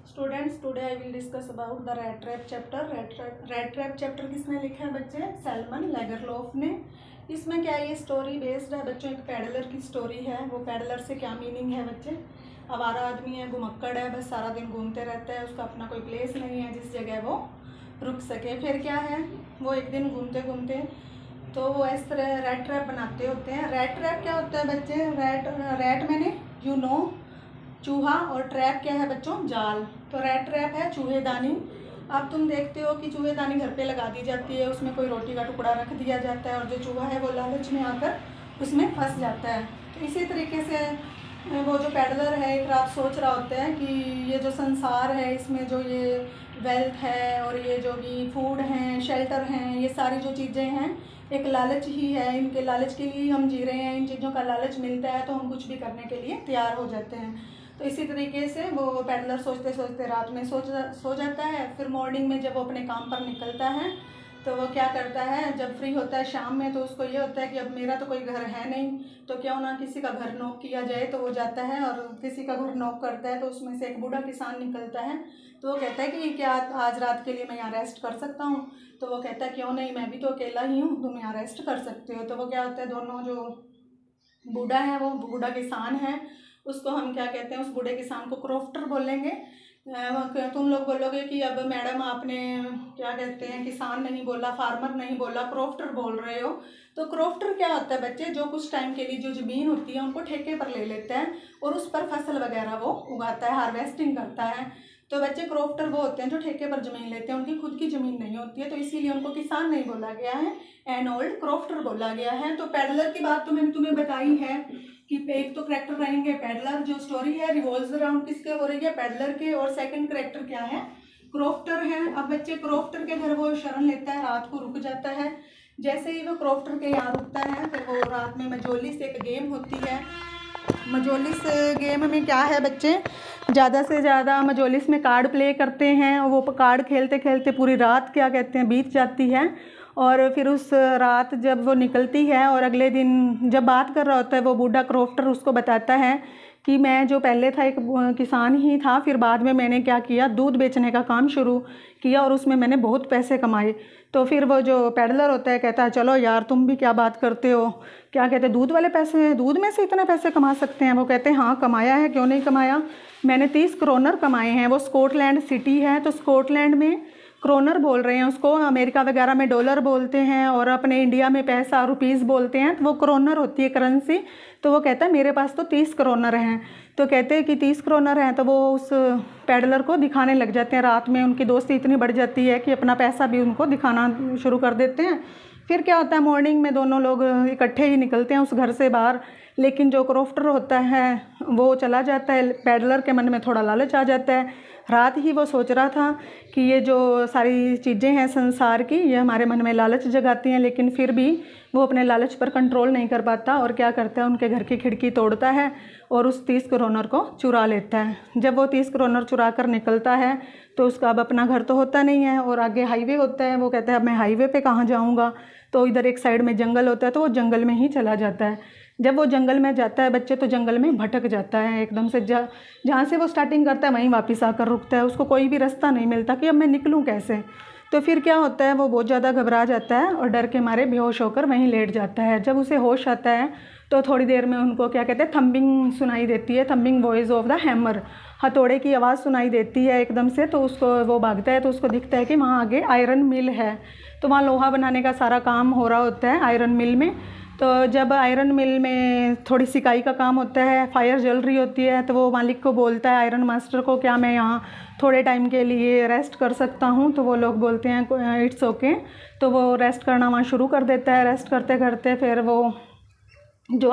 Students, today I will discuss about the rate trap chapter. Rate trap chapter किसने लिखा है बच्चे? Salmon लेगरलोफ ने। इसमें क्या है, ये स्टोरी बेस्ड है बच्चों, एक पैडलर की स्टोरी है। वो पैडलर से क्या मीनिंग है बच्चे? आवारा आदमी है, घुमक्कड़ है, बस सारा दिन घूमते रहता है, उसका अपना कोई प्लेस नहीं है जिस जगह वो रुक सके। फिर क्या है, वो एक दिन घूमते घूमते तो वो इस तरह रेट ट्रैप बनाते होते हैं। रेट ट्रैप क्या होता है बच्चे? रेट मैंने चूहा, और ट्रैप क्या है बच्चों? जाल। तो रेट ट्रैप है चूहेदानी। अब तुम देखते हो कि चूहेदानी घर पे लगा दी जाती है, उसमें कोई रोटी का टुकड़ा रख दिया जाता है और जो चूहा है वो लालच में आकर उसमें फंस जाता है। तो इसी तरीके से वो जो पैडलर है एक रात सोच रहा होता है कि ये जो संसार है, इसमें जो ये वेल्थ है और ये जो भी फूड हैं, शेल्टर हैं, ये सारी जो चीज़ें हैं एक लालच ही है। इनके लालच के लिए हम जी रहे हैं, इन चीज़ों का लालच मिलता है तो हम कुछ भी करने के लिए तैयार हो जाते हैं। तो इसी तरीके से वो पैडलर सोचते सोचते रात में सो जाता है। फिर मॉर्निंग में जब वो अपने काम पर निकलता है तो वो क्या करता है, जब फ्री होता है शाम में, तो उसको ये होता है कि अब मेरा तो कोई घर है नहीं, तो क्यों ना किसी का घर नॉक किया जाए। तो वो जाता है और किसी का घर नॉक करता है, तो उसमें से एक बूढ़ा किसान निकलता है। तो वो कहता है कि क्या आज रात के लिए मैं यहाँ रेस्ट कर सकता हूँ? तो वो कहता है क्यों नहीं, मैं भी तो अकेला ही हूँ, तुम यहाँ रेस्ट कर सकते हो। तो वो क्या होता है, दोनों जो बूढ़ा है वो बूढ़ा किसान है, उसको हम क्या कहते हैं, उस बूढ़े किसान को क्रॉफ्टर बोलेंगे। तुम लोग बोलोगे कि अब मैडम आपने क्या कहते हैं, किसान नहीं बोला, फार्मर नहीं बोला, क्रॉफ्टर बोल रहे हो। तो क्रॉफ्टर क्या होता है बच्चे? जो कुछ टाइम के लिए जो ज़मीन होती है उनको ठेके पर ले लेता है और उस पर फसल वगैरह वो उगाता है, हार्वेस्टिंग करता है। तो बच्चे क्रॉफ्टर वो होते हैं जो ठेके पर ज़मीन लेते हैं, उनकी खुद की ज़मीन नहीं होती है, तो इसीलिए उनको किसान नहीं बोला गया है, एन ओल्ड क्रॉफ्टर बोला गया है। तो पैडलर की बात तो मैंने तुम्हें बताई है कि एक तो करेक्टर रहेंगे पैडलर। जो स्टोरी है रिवॉल्व्स अराउंड किसके हो रही है? पैडलर के। और सेकंड करेक्टर क्या है? क्रॉफ्टर है। अब बच्चे क्रॉफ्टर के घर वो शरण लेता है, रात को रुक जाता है। जैसे ही वो क्रॉफ्टर के यहाँ रुकता है, फिर वो रात में मजोलिस एक गेम होती है। मजोलिस गेम में क्या है बच्चे, ज़्यादा से ज़्यादा मजोलिस में कार्ड प्ले करते हैं और वो कार्ड खेलते खेलते पूरी रात क्या कहते हैं बीत जाती है। और फिर उस रात जब वो निकलती है और अगले दिन जब बात कर रहा होता है वो बूढ़ा क्रॉफ्टर, उसको बताता है कि मैं जो पहले था एक किसान ही था, फिर बाद में मैंने क्या किया, दूध बेचने का काम शुरू किया और उसमें मैंने बहुत पैसे कमाए। तो फिर वो जो पैडलर होता है कहता है चलो यार तुम भी क्या बात करते हो, क्या कहते हैं दूध वाले पैसे, दूध में से इतने पैसे कमा सकते हैं? वो कहते हैं हाँ कमाया है, क्यों नहीं कमाया, मैंने 30 क्रोनर कमाए हैं। वो स्कॉटलैंड सिटी है, तो स्कॉटलैंड में क्रोनर बोल रहे हैं उसको, अमेरिका वगैरह में डॉलर बोलते हैं और अपने इंडिया में पैसा रुपीज़ बोलते हैं, तो वो क्रोनर होती है करेंसी। तो वो कहता है मेरे पास तो 30 क्रोनर हैं। तो कहते हैं कि 30 क्रोनर हैं, तो वो उस पैडलर को दिखाने लग जाते हैं। रात में उनकी दोस्ती इतनी बढ़ जाती है कि अपना पैसा भी उनको दिखाना शुरू कर देते हैं। फिर क्या होता है, मॉर्निंग में दोनों लोग इकट्ठे ही निकलते हैं उस घर से बाहर, लेकिन जो क्रॉफ्टर होता है वो चला जाता है। पैडलर के मन में थोड़ा लालच आ जाता है। रात ही वो सोच रहा था कि ये जो सारी चीज़ें हैं संसार की, ये हमारे मन में लालच जगाती हैं, लेकिन फिर भी वो अपने लालच पर कंट्रोल नहीं कर पाता और क्या करता है, उनके घर की खिड़की तोड़ता है और उस 30 क्रोनर को चुरा लेता है। जब वो 30 क्रोनर चुरा कर निकलता है तो उसका अब अपना घर तो होता नहीं है और आगे हाईवे होता है। वो कहता है अब मैं हाईवे पे कहाँ जाऊँगा, तो इधर एक साइड में जंगल होता है, तो वो जंगल में ही चला जाता है। जब वो जंगल में जाता है बच्चे, तो जंगल में भटक जाता है एकदम से। जहाँ से वो स्टार्टिंग करता है वहीं वापस आकर रुकता है, उसको कोई भी रास्ता नहीं मिलता कि अब मैं निकलूँ कैसे। तो फिर क्या होता है, वो बहुत ज़्यादा घबरा जाता है और डर के मारे बेहोश होकर वहीं लेट जाता है। जब उसे होश आता है तो थोड़ी देर में उनको क्या कहते हैं, थंबिंग सुनाई देती है, थंबिंग वॉइस ऑफ द हैमर, हथौड़े की आवाज़ सुनाई देती है एकदम से। तो उसको वो भागता है तो उसको दिखता है कि वहाँ आगे आयरन मिल है, तो वहाँ लोहा बनाने का सारा काम हो रहा होता है आयरन मिल में। तो जब आयरन मिल में थोड़ी सिकाई का काम होता है, फायर जल रही होती है, तो वो मालिक को बोलता है, आयरन मास्टर को, क्या मैं यहाँ थोड़े टाइम के लिए रेस्ट कर सकता हूँ? तो वो लोग बोलते हैं इट्स ओके। तो वो रेस्ट करना वहाँ शुरू कर देता है। रेस्ट करते करते फिर वो जो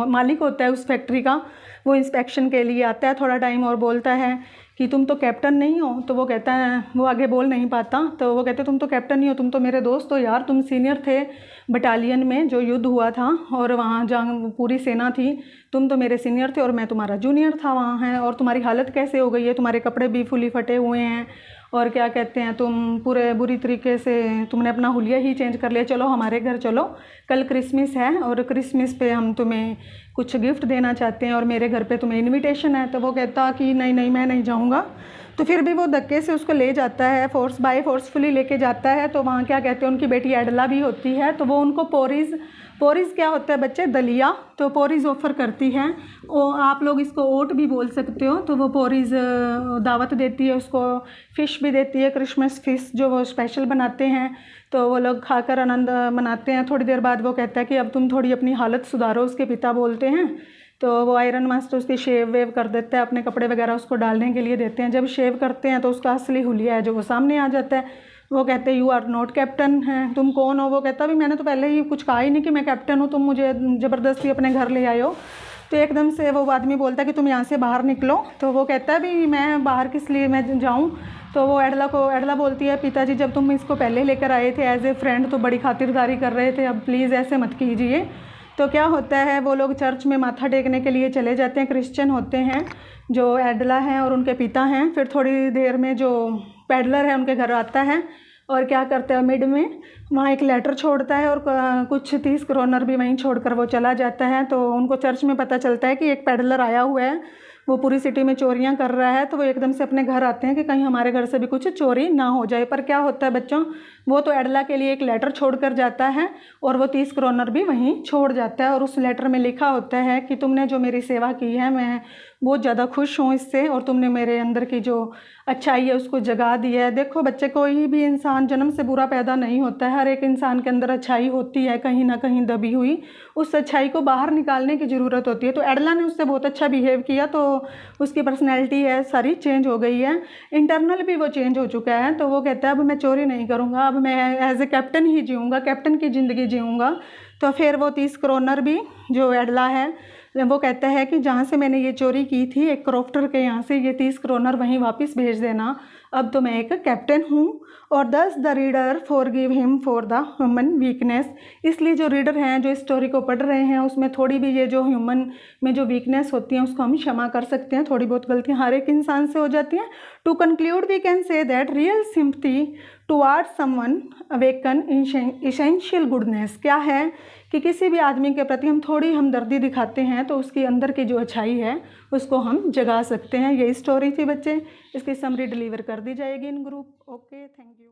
मालिक होता है उस फैक्ट्री का, वो इंस्पेक्शन के लिए आता है थोड़ा टाइम और बोलता है कि तुम तो कैप्टन नहीं हो। तो वो कहता है, वो आगे बोल नहीं पाता, तो वो कहते तुम तो कैप्टन नहीं हो, तुम तो मेरे दोस्त हो यार, तुम सीनियर थे बटालियन में जो युद्ध हुआ था और वहाँ जहाँ पूरी सेना थी, तुम तो मेरे सीनियर थे और मैं तुम्हारा जूनियर था वहाँ है, और तुम्हारी हालत कैसे हो गई है, तुम्हारे कपड़े भी फुली फटे हुए हैं और क्या कहते हैं तुम पूरे बुरी तरीके से तुमने अपना हुलिया ही चेंज कर लिया, चलो हमारे घर चलो, कल क्रिसमस है और क्रिसमस पे हम तुम्हें कुछ गिफ्ट देना चाहते हैं और मेरे घर पे तुम्हें इनविटेशन है। तो वो कहता कि नहीं नहीं मैं नहीं जाऊँगा, तो फिर भी वो धक्के से उसको ले जाता है, फोर्सफुली लेके जाता है। तो वहाँ क्या कहते हैं, उनकी बेटी एडला भी होती है, तो वो उनको पोरीज़ क्या होता है बच्चे, दलिया, तो पोरीज़ ऑफ़र करती है। वो आप लोग इसको ओट भी बोल सकते हो। तो वो पोरीज़ दावत देती है, उसको फ़िश भी देती है, क्रिसमस फ़िश जो वो स्पेशल बनाते हैं। तो वो लोग खाकर आनंद मनाते हैं। थोड़ी देर बाद वो कहता है कि अब तुम थोड़ी अपनी हालत सुधारो, उसके पिता बोलते हैं। तो वो आयरन मास्टर उसकी शेव वेव कर देता है, अपने कपड़े वगैरह उसको डालने के लिए देते हैं। जब शेव करते हैं तो उसका असली हुलिया है जो वो सामने आ जाता है। वो कहते हैं यू आर नॉट कैप्टन हैं, तुम कौन हो। वो कहता भी मैंने तो पहले ही कुछ कहा ही नहीं कि मैं कैप्टन हूँ, तुम मुझे ज़बरदस्ती अपने घर ले आए हो। तो एकदम से वो आदमी बोलता है कि तुम यहाँ से बाहर निकलो। तो वो कहता है भी मैं बाहर किस लिए मैं जाऊँ। तो वो एडला बोलती है पिताजी जब तुम इसको पहले लेकर आए थे एज ए फ्रेंड तो बड़ी खातिरदारी कर रहे थे, अब प्लीज़ ऐसे मत कीजिए। तो क्या होता है, वो लोग चर्च में माथा टेकने के लिए चले जाते हैं, क्रिश्चियन होते हैं जो एडला हैं और उनके पिता हैं। फिर थोड़ी देर में जो पेडलर है उनके घर आता है और क्या करता है, मिड में वहाँ एक लेटर छोड़ता है और कुछ 30 क्रोनर भी वहीं छोड़कर वो चला जाता है। तो उनको चर्च में पता चलता है कि एक पेडलर आया हुआ है, वो पूरी सिटी में चोरियां कर रहा है। तो वो एकदम से अपने घर आते हैं कि कहीं हमारे घर से भी कुछ चोरी ना हो जाए। पर क्या होता है बच्चों, वो तो एडला के लिए एक लेटर छोड़ कर जाता है और वो 30 क्रोनर भी वहीं छोड़ जाता है। और उस लेटर में लिखा होता है कि तुमने जो मेरी सेवा की है मैं बहुत ज़्यादा खुश हूँ इससे, और तुमने मेरे अंदर की जो अच्छाई है उसको जगा दिया है। देखो बच्चे, कोई भी इंसान जन्म से बुरा पैदा नहीं होता है, हर एक इंसान के अंदर अच्छाई होती है कहीं ना कहीं दबी हुई, उस अच्छाई को बाहर निकालने की ज़रूरत होती है। तो एडला ने उससे बहुत अच्छा बिहेव किया, तो उसकी पर्सनैलिटी है सारी चेंज हो गई है, इंटरनल भी वो चेंज हो चुका है। तो वो कहता है अब मैं चोरी नहीं करूँगा, अब मैं एज ए कैप्टन ही जीऊँगा, कैप्टन की ज़िंदगी जीऊँगा। तो फिर वो 30 क्रोनर भी जो एडला है वो कहता है कि जहाँ से मैंने ये चोरी की थी एक क्रॉफ्टर के यहाँ से, ये 30 क्रोनर वहीं वापस भेज देना, अब तो मैं एक कैप्टन हूँ। और दस the reader forgive him for the human weakness. इसलिए जो रीडर हैं जो स्टोरी को पढ़ रहे हैं उसमें थोड़ी भी ये जो ह्यूमन में जो वीकनेस होती हैं उसको हम क्षमा कर सकते हैं, थोड़ी बहुत गलतियाँ हर एक इंसान से हो जाती हैं। To conclude we can say that real sympathy towards someone awaken essential goodness. क्या है कि किसी भी आदमी के प्रति हम थोड़ी हमदर्दी दिखाते हैं तो उसके अंदर की जो अच्छाई है उसको हम जगा सकते हैं। यही स्टोरी थी बच्चे, इसकी समरी डिलीवर कर दी जाएगी इन ग्रुप। Okay, thank you.